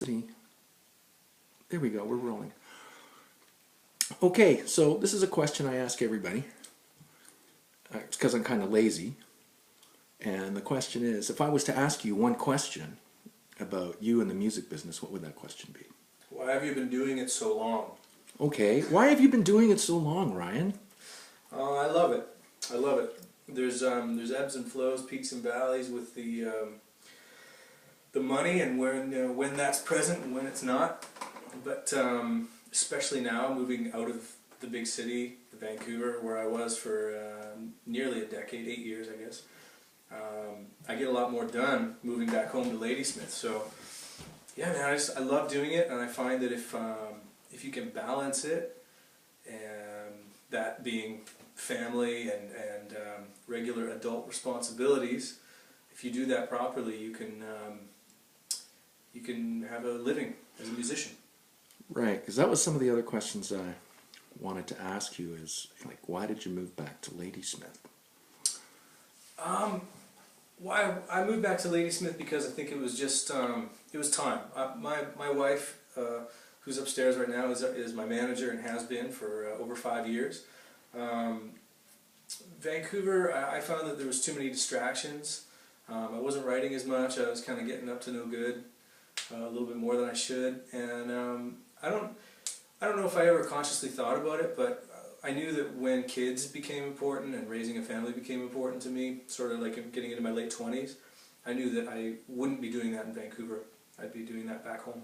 There we go, we're rolling. Okay, so this is a question I ask everybody. It's because I'm kind of lazy. And the question is, if I was to ask you one question about you and the music business, what would that question be? Why have you been doing it so long? Okay, why have you been doing it so long, Ryan? I love it. I love it. There's ebbs and flows, peaks and valleys with the money, and when that's present and when it's not. But especially now, moving out of the big city, Vancouver, where I was for nearly a decade, 8 years, I guess. I get a lot more done moving back home to Ladysmith. So, yeah, man, I love doing it, and I find that if you can balance it, and that being family and regular adult responsibilities, if you do that properly, you can have a living as a musician. Right, because that was some of the other questions I wanted to ask you is, like, why did you move back to Ladysmith? Why I moved back to Ladysmith because I think it was just it was time. My wife, who's upstairs right now, is my manager and has been for over 5 years. Vancouver, I found that there was too many distractions. I wasn't writing as much. I was kind of getting up to no good, a little bit more than I should, and I don't know if I ever consciously thought about it, but I knew that when kids became important and raising a family became important to me, sort of like getting into my late 20s, I knew that I wouldn't be doing that in Vancouver. I'd be doing that back home.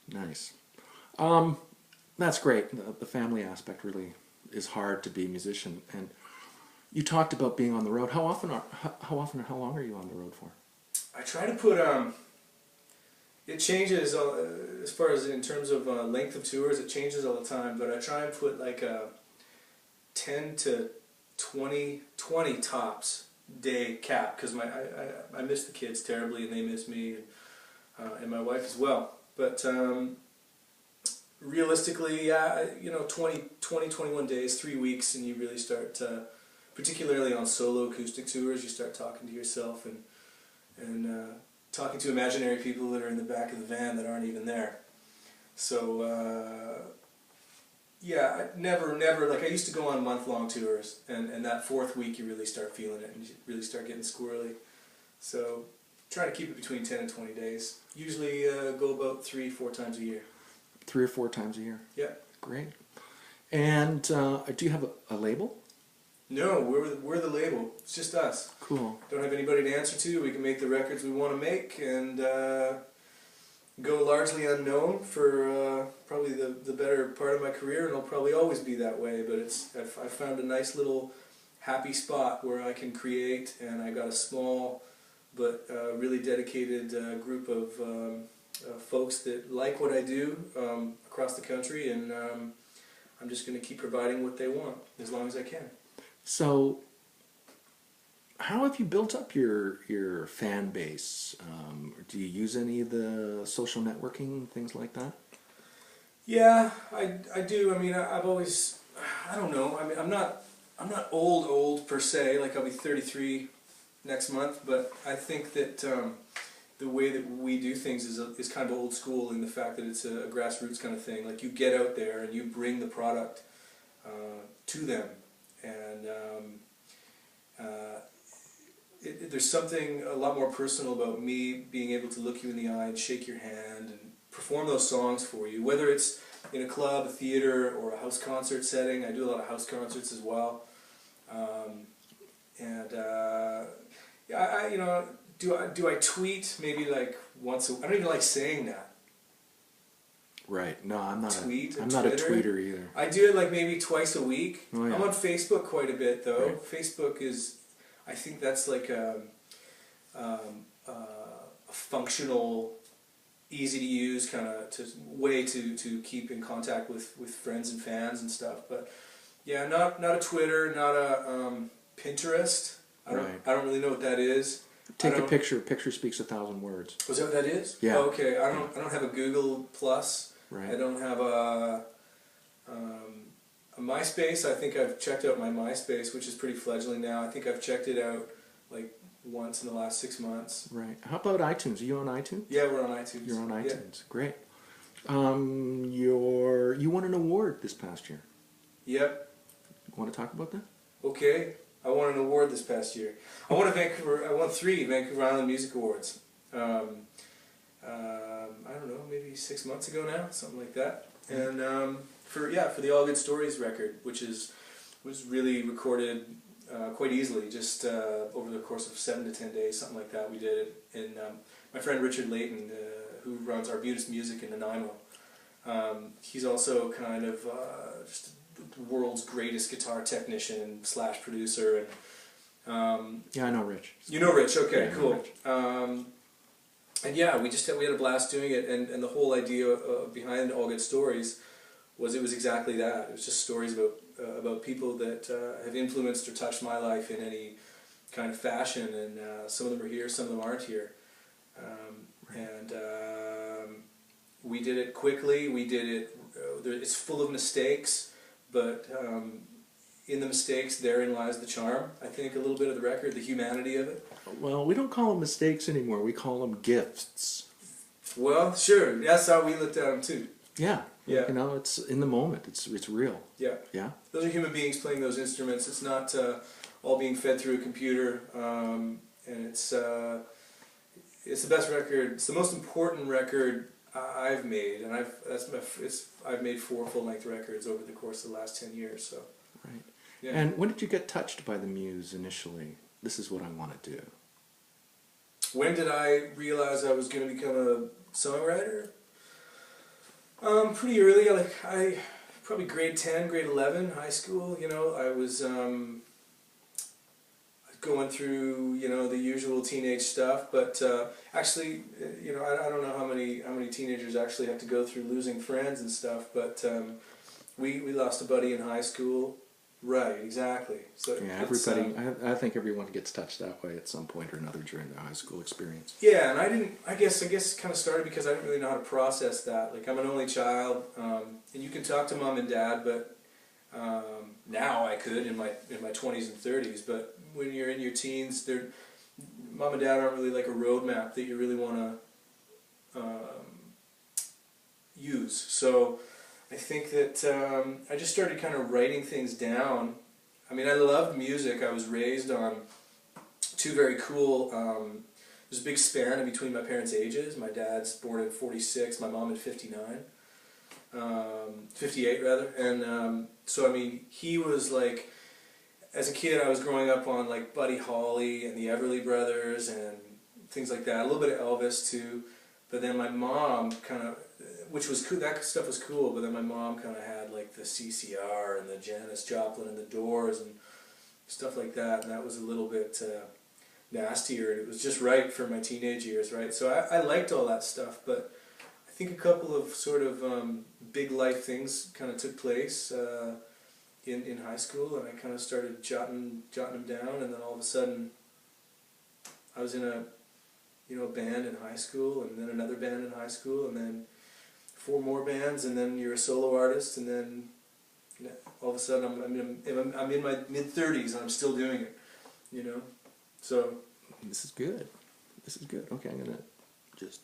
Nice. That's great. The family aspect really is hard to be a musician. And you talked about being on the road. How often and how long are you on the road for? I try to put it changes as far as in terms of length of tours. It changes all the time, but I try and put like a 10 to 20 tops day cap, because I miss the kids terribly and they miss me, and my wife as well. But realistically, 21 days, 3 weeks, and you really start, particularly on solo acoustic tours, you start talking to yourself and talking to imaginary people that are in the back of the van that aren't even there. So, yeah, like I used to go on month-long tours, and that fourth week you really start feeling it, and you really start getting squirrely. So, try to keep it between 10 and 20 days. Usually go about 3-4 times a year. 3 or 4 times a year? Yeah. Great. And do you have a label? No, we're the label. It's just us. Cool. Don't have anybody to answer to. We can make the records we want to make and go largely unknown for probably the better part of my career, and it'll probably always be that way. But I've found a nice little happy spot where I can create, and I got a small but really dedicated group of folks that like what I do across the country, and I'm just going to keep providing what they want as long as I can. So, how have you built up your fan base? Do you use any of the social networking, things like that? Yeah, I do. I mean, I've always, I don't know. I mean, I'm not old per se. Like, I'll be 33 next month, but I think that the way that we do things is kind of old school in the fact that it's a grassroots kind of thing. Like, you get out there and you bring the product to them. And there's something a lot more personal about me being able to look you in the eye and shake your hand and perform those songs for you, whether it's in a club, a theater, or a house concert setting. I do a lot of house concerts as well. Yeah, do I tweet maybe like once I don't even like saying that. Right. No, I'm not. Tweet. I'm not a tweeter either. I do it like maybe twice a week. Oh, yeah. I'm on Facebook quite a bit though. Right. Facebook is, I think that's like a functional, easy to use kind of way to keep in contact with friends and fans and stuff. But yeah, not a Twitter, not a Pinterest. I don't really know what that is. Take a picture. Picture speaks 1,000 words. Was that what that is? Yeah. Oh, okay. I don't have a Google Plus. Right. I don't have a MySpace. I think I've checked out my MySpace, which is pretty fledgling now. I think I've checked it out like once in the last 6 months. Right. How about iTunes? Are you on iTunes? Yeah, we're on iTunes. You're on Yeah. iTunes. Great. You won an award this past year. Yep. Want to talk about that? Okay. I won an award this past year. I won 3 Vancouver Island Music Awards. I don't know, maybe 6 months ago now, something like that. And for the All Good Stories record, which was really recorded quite easily, just over the course of 7 to 10 days, something like that. We did it. And my friend Richard Layton, who runs Arbutus Music in Nanaimo, he's also kind of just the world's greatest guitar technician / producer. And Yeah, I know Rich. you know Rich, okay, Yeah, cool. Rich. And yeah, we had a blast doing it, and the whole idea behind All Good Stories was it was exactly that. It was just stories about people that have influenced or touched my life in any kind of fashion, and some of them are here, some of them aren't here. And we did it quickly. We did it. It's full of mistakes, but in the mistakes, therein lies the charm. I think a little bit of the record, the humanity of it. Well, we don't call them mistakes anymore. We call them gifts. Well, sure. That's how we looked at them too. Yeah. Yeah. You know, it's in the moment. It's real. Yeah. Yeah. Those are human beings playing those instruments. It's not all being fed through a computer, and it's the best record. It's the most important record I've made, and I've made 4 full-length records over the course of the last 10 years. So. Right. Yeah. And when did you get touched by the muse initially? This is what I want to do. When did I realize I was going to become a songwriter? Pretty early. I probably grade 10, grade 11, high school. You know, I was going through the usual teenage stuff. But actually, I don't know how many teenagers actually have to go through losing friends and stuff. But we lost a buddy in high school. Right, exactly. So Yeah, everybody. I think everyone gets touched that way at some point or another during their high school experience. Yeah, and I guess it kind of started because I didn't really know how to process that. Like, I'm an only child, and you can talk to mom and dad, but now I could in my 20s and 30s. But when you're in your teens, mom and dad aren't really like a roadmap that you really want to use. So I think that I just started kind of writing things down. I mean, I loved music. I was raised on 2 very cool. There's a big span in between my parents' ages. My dad's born in 46, my mom in 59. 58 rather. And so I mean, he was like, as a kid I was growing up on like Buddy Holly and the Everly Brothers and things like that. A little bit of Elvis too. But then my mom kind of, which was cool, that stuff was cool, but then my mom kind of had like the CCR and the Janis Joplin and the Doors and stuff like that, and that was a little bit nastier, and it was just right for my teenage years, right? So I liked all that stuff, but I think a couple of sort of big life things kind of took place in high school, and I kind of started jotting them down, and then all of a sudden I was in a band in high school, and then another band in high school, and then 4 more bands, and then you're a solo artist, and then all of a sudden I'm in my mid-30s and I'm still doing it, So This is good. This is good. Okay, I'm gonna just